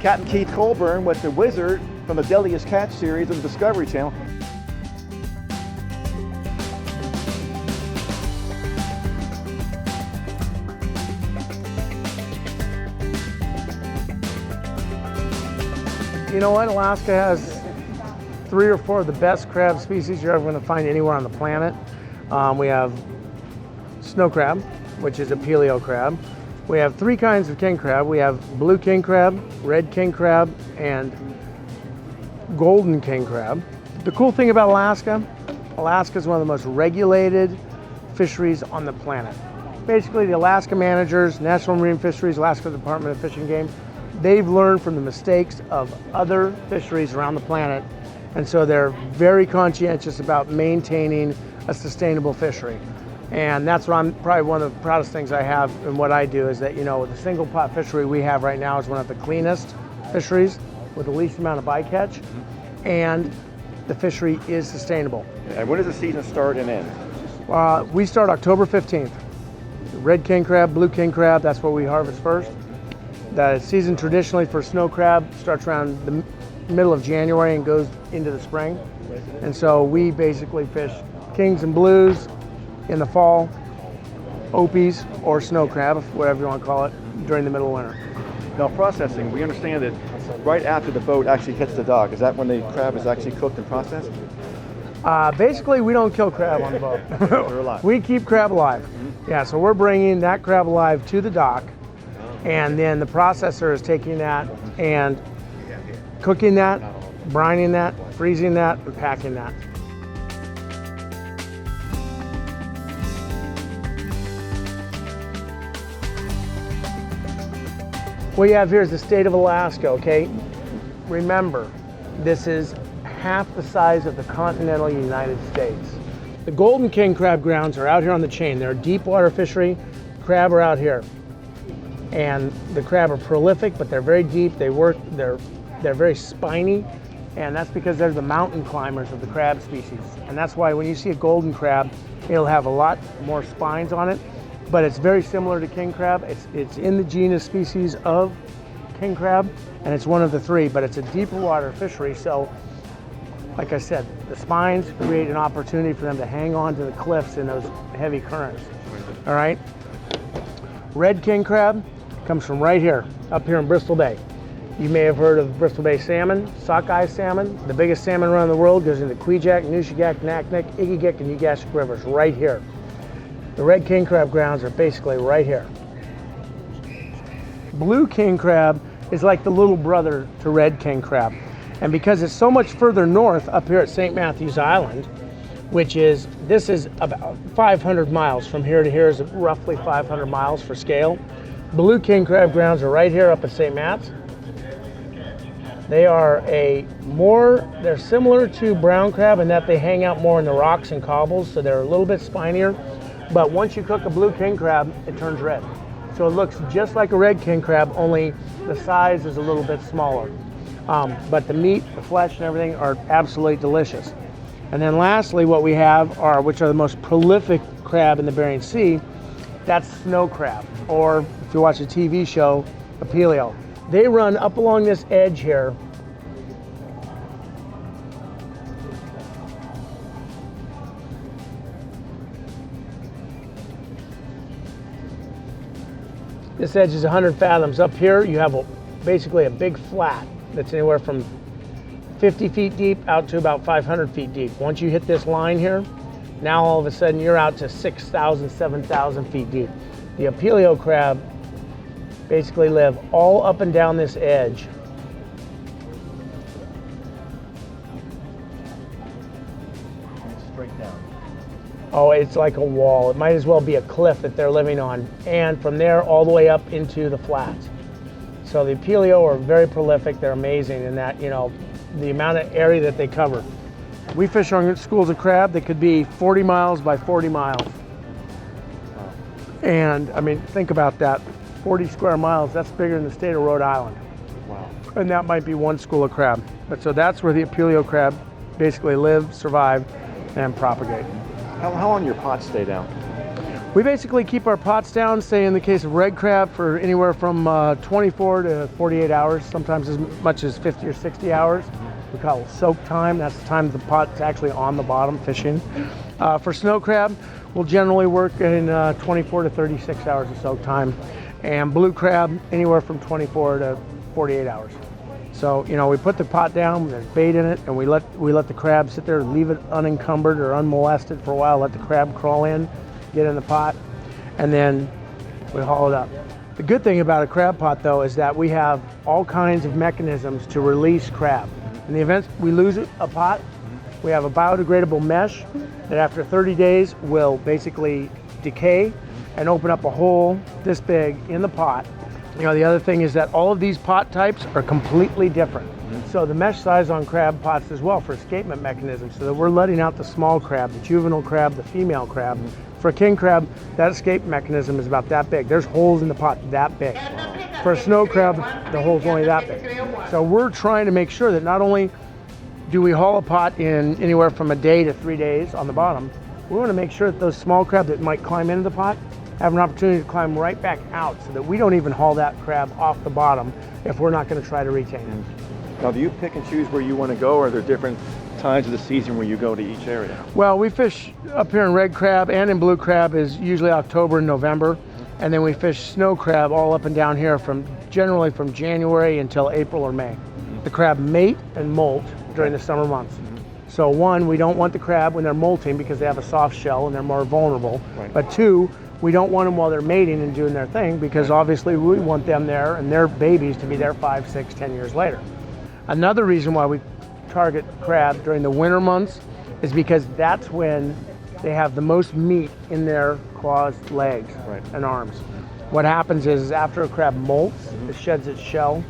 Captain Keith Colburn with the Wizard from the Deadliest Catch series on the Discovery Channel. You know what? Alaska has 3 or 4 of the best crab species you're ever going to find anywhere on the planet. We have snow crab, which is a paleo crab. We have 3 kinds of king crab. We have blue king crab, red king crab, and golden king crab. The cool thing about Alaska is one of the most regulated fisheries on the planet. Basically, the Alaska managers, National Marine Fisheries, Alaska Department of Fish and Game, they've learned from the mistakes of other fisheries around the planet, and so they're very conscientious about maintaining a sustainable fishery. And that's what probably one of the proudest things I have in what I do is that, you know, the single pot fishery we have right now is one of the cleanest fisheries with the least amount of bycatch, and the fishery is sustainable. And when does the season start and end? We start October 15th. Red king crab, blue king crab, that's what we harvest first. The season traditionally for snow crab starts around the middle of January and goes into the spring. And so we basically fish kings and blues in the fall, opies or snow crab, whatever you want to call it, during the middle of winter. Now processing, we understand that right after the boat actually hits the dock, is that when the crab is actually cooked and processed? Basically, we don't kill crab on the boat. They're alive. We keep crab alive. Mm-hmm. Yeah, so we're bringing that crab alive to the dock, and then the processor is taking that and cooking that, brining that, freezing that, and packing that. What you have here is the state of Alaska, okay? Remember, this is half the size of the continental United States. The golden king crab grounds are out here on the chain. They're a deep water fishery. Crab are out here. And the crab are prolific, but they're very deep. They're very spiny, and that's because they're the mountain climbers of the crab species. And that's why when you see a golden crab, it'll have a lot more spines on it, but it's very similar to king crab. It's in the genus species of king crab, and it's one of the 3, but it's a deeper water fishery. So, like I said, the spines create an opportunity for them to hang on to the cliffs in those heavy currents. All right? Red king crab comes from right here, up here in Bristol Bay. You may have heard of Bristol Bay salmon, sockeye salmon. The biggest salmon around the world goes into Kvichak, Nushagak, Naknek, Igigik, and Ugashik rivers right here. The red king crab grounds are basically right here. Blue king crab is like the little brother to red king crab. And because it's so much further north up here at St. Matthews Island, this is about 500 miles. From here to here is roughly 500 miles for scale. Blue king crab grounds are right here up at St. Matt's. They're similar to brown crab in that they hang out more in the rocks and cobbles, so they're a little bit spinier. But once you cook a blue king crab, it turns red. So it looks just like a red king crab, only the size is a little bit smaller. But the meat, the flesh, and everything are absolutely delicious. And then lastly, what we have which are the most prolific crab in the Bering Sea, that's snow crab, or if you watch a TV show, a paleo. They run up along this edge here. This edge is 100 fathoms. Up here, you have basically a big flat that's anywhere from 50 feet deep out to about 500 feet deep. Once you hit this line here, now all of a sudden you're out to 6,000, 7,000 feet deep. The paleo crab basically live all up and down this edge. Straight down. Oh, it's like a wall. It might as well be a cliff that they're living on. And from there all the way up into the flats. So the paleo are very prolific. They're amazing in that, you know, the amount of area that they cover. We fish on schools of crab that could be 40 miles by 40 miles. And I mean, think about that. 40 square miles, that's bigger than the state of Rhode Island. Wow. And that might be one school of crab. But so that's where the paleo crab basically live, survive, and propagate. How long do your pots stay down? We basically keep our pots down, say in the case of red crab, for anywhere from 24 to 48 hours, sometimes as much as 50 or 60 hours. We call it soak time. That's the time the pot's actually on the bottom fishing. For snow crab, we'll generally work in 24 to 36 hours of soak time. And blue crab, anywhere from 24 to 48 hours. So, we put the pot down, there's bait in it, and we let the crab sit there, leave it unencumbered or unmolested for a while, let the crab crawl in, get in the pot, and then we haul it up. The good thing about a crab pot, though, is that we have all kinds of mechanisms to release crab. In the event we lose a pot, we have a biodegradable mesh that after 30 days will basically decay and open up a hole this big in the pot. The other thing is that all of these pot types are completely different. So the mesh size on crab pots as well for escapement mechanisms, so that we're letting out the small crab, the juvenile crab, the female crab. For a king crab, that escape mechanism is about that big. There's holes in the pot that big. For a snow crab, the hole's only that big. So we're trying to make sure that not only do we haul a pot in anywhere from a day to 3 days on the bottom, we want to make sure that those small crab that might climb into the pot have an opportunity to climb right back out, so that we don't even haul that crab off the bottom if we're not going to try to retain it. Now, do you pick and choose where you want to go, or are there different times of the season where you go to each area? Well, we fish up here in red crab and in blue crab is usually October and November, and then we fish snow crab all up and down here generally from January until April or May. The crab mate and molt during the summer months. So one, we don't want the crab when they're molting because they have a soft shell and they're more vulnerable. Right. But two, we don't want them while they're mating and doing their thing, because obviously we want them there and their babies to be there 5, 6, 10 years later. Another reason why we target crab during the winter months is because that's when they have the most meat in their claws, legs, and arms. What happens is after a crab molts, it sheds its shell,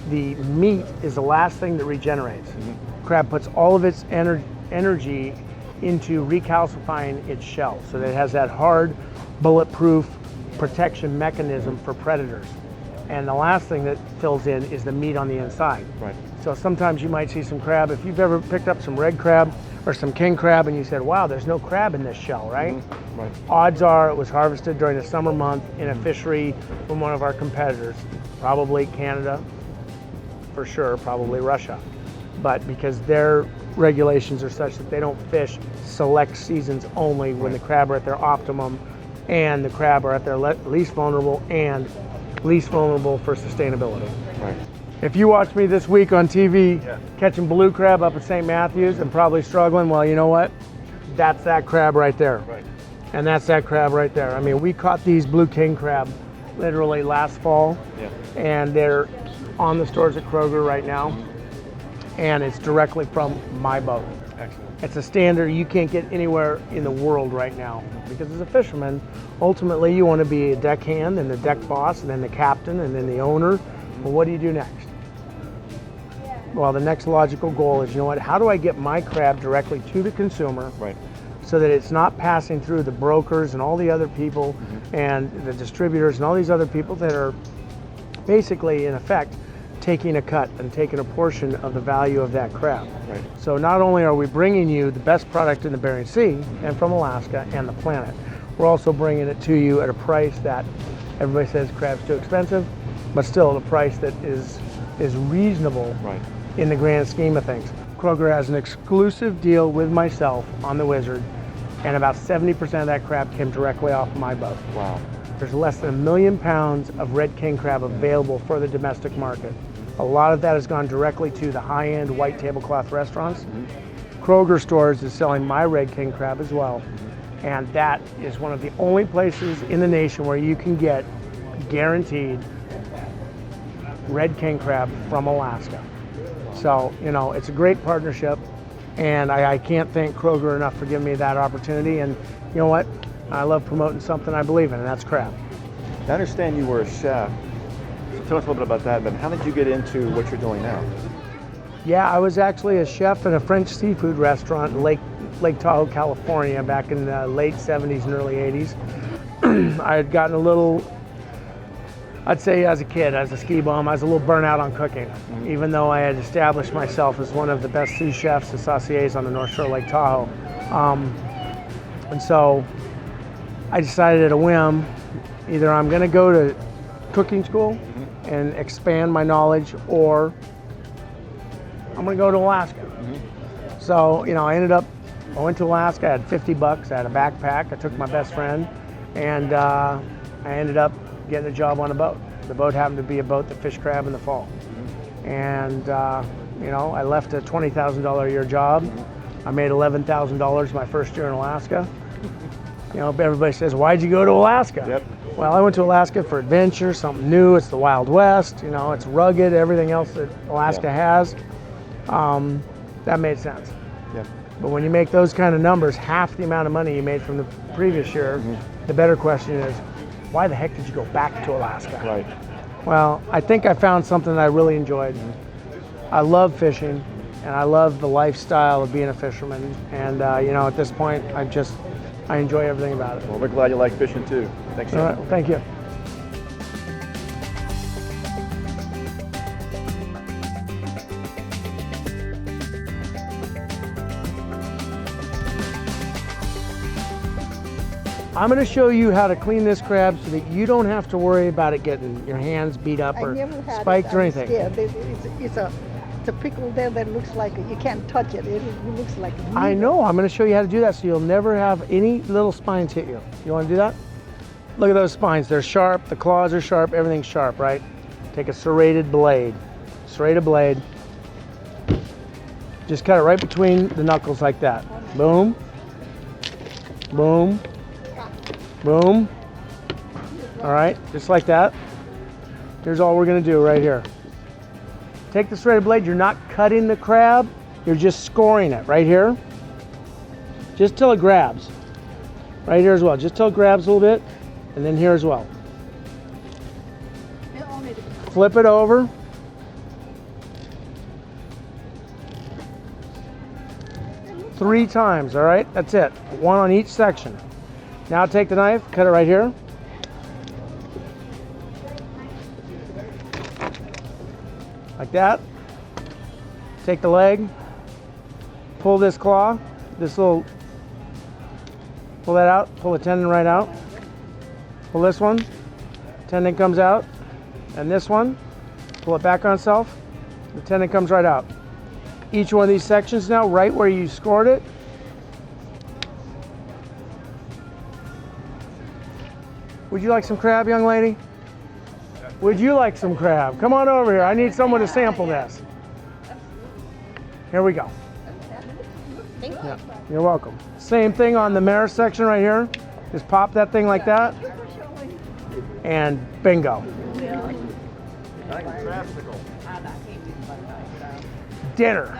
the meat is the last thing that regenerates. Crab puts all of its energy into recalcifying its shell, so that it has that hard, bulletproof protection mechanism for predators. And the last thing that fills in is the meat on the inside. Right. So sometimes you might see some crab. If you've ever picked up some red crab or some king crab and you said, wow, there's no crab in this shell, right? Right. Odds are it was harvested during the summer month in a fishery from one of our competitors, probably Canada, for sure, probably Russia. But because their regulations are such that they don't fish select seasons only when the crab are at their optimum and the crab are at their least vulnerable and least vulnerable for sustainability. Right. If you watch me this week on TV catching blue crab up at St. Matthews and probably struggling, well, you know what? That's that crab right there. Right. And that's that crab right there. I mean, we caught these blue king crab literally last fall, and they're on the stores at Kroger right now, and it's directly from my boat. Excellent. It's a standard you can't get anywhere in the world right now, because as a fisherman, ultimately you want to be a deckhand and the deck boss and then the captain and then the owner. Well, what do you do next? Well, the next logical goal is, you know what, how do I get my crab directly to the consumer, so that it's not passing through the brokers and all the other people and the distributors and all these other people that are basically, in effect, taking a cut and taking a portion of the value of that crab. Right. So not only are we bringing you the best product in the Bering Sea and from Alaska and the planet, we're also bringing it to you at a price that everybody says crab's too expensive, but still at a price that is reasonable in the grand scheme of things. Kroger has an exclusive deal with myself on the Wizard, and about 70% of that crab came directly off my boat. Wow. There's less than 1 million pounds of red king crab available for the domestic market. A lot of that has gone directly to the high-end white tablecloth restaurants. Kroger stores is selling my red king crab as well. And that is one of the only places in the nation where you can get guaranteed red king crab from Alaska. So, you know, it's a great partnership, and I can't thank Kroger enough for giving me that opportunity. And you know what? I love promoting something I believe in, and that's crab. I understand you were a chef. So tell us a little bit about that, but how did you get into what you're doing now? Yeah, I was actually a chef in a French seafood restaurant in Lake Tahoe, California, back in the late 70s and early 80s. I had gotten a little, I'd say as a kid, as a ski bum, I was a little burnt out on cooking, even though I had established myself as one of the best sous chefs and sauciers on the North Shore of Lake Tahoe. And so I decided at a whim, either I'm going to go to cooking school and expand my knowledge, or I'm going to go to Alaska. So, you know, I went to Alaska, I had 50 bucks, I had a backpack, I took my best friend, and I ended up getting a job on a boat. The boat happened to be a boat that fished crab in the fall. And, you know, I left a $20,000 a year job. I made $11,000 my first year in Alaska. You know, everybody says, why'd you go to Alaska? Yep. Well, I went to Alaska for adventure, something new. It's the Wild West, you know, it's rugged, everything else that Alaska has. That made sense. Yep. But when you make those kind of numbers, half the amount of money you made from the previous year, the better question is, why the heck did you go back to Alaska? Right. Well, I think I found something that I really enjoyed. I love fishing, and I love the lifestyle of being a fisherman. And you know, at this point, I enjoy everything about it. Well, we're glad you like fishing too. Thanks, All Sam. right, thank you. I'm going to show you how to clean this crab so that you don't have to worry about it getting your hands beat up or spiked or anything. Yeah, it's a pickle there that looks like you can't touch it. It looks like meat. I know. I'm going to show you how to do that so you'll never have any little spines hit you. You want to do that? Look at those spines. They're sharp. The claws are sharp. Everything's sharp, right? Take a serrated blade. Serrated blade. Just cut it right between the knuckles like that. Boom. Boom. Boom. All right, just like that. Here's all we're gonna do right here. Take the serrated blade, you're not cutting the crab, you're just scoring it right here. Just till it grabs. Right here as well, just till it grabs a little bit, and then here as well. Flip it over. Three times, all right? That's it, one on each section. Now take the knife, cut it right here. Like that. Take the leg, pull this claw, pull that out, pull the tendon right out. Pull this one, tendon comes out. And this one, pull it back on itself, the tendon comes right out. Each one of these sections now, right where you scored it, would you like some crab, young lady? Would you like some crab? Come on over here. I need someone to sample this. Here we go. Thank you. Yeah, you're welcome. Same thing on the mare section right here. Just pop that thing like that. And bingo. Dinner.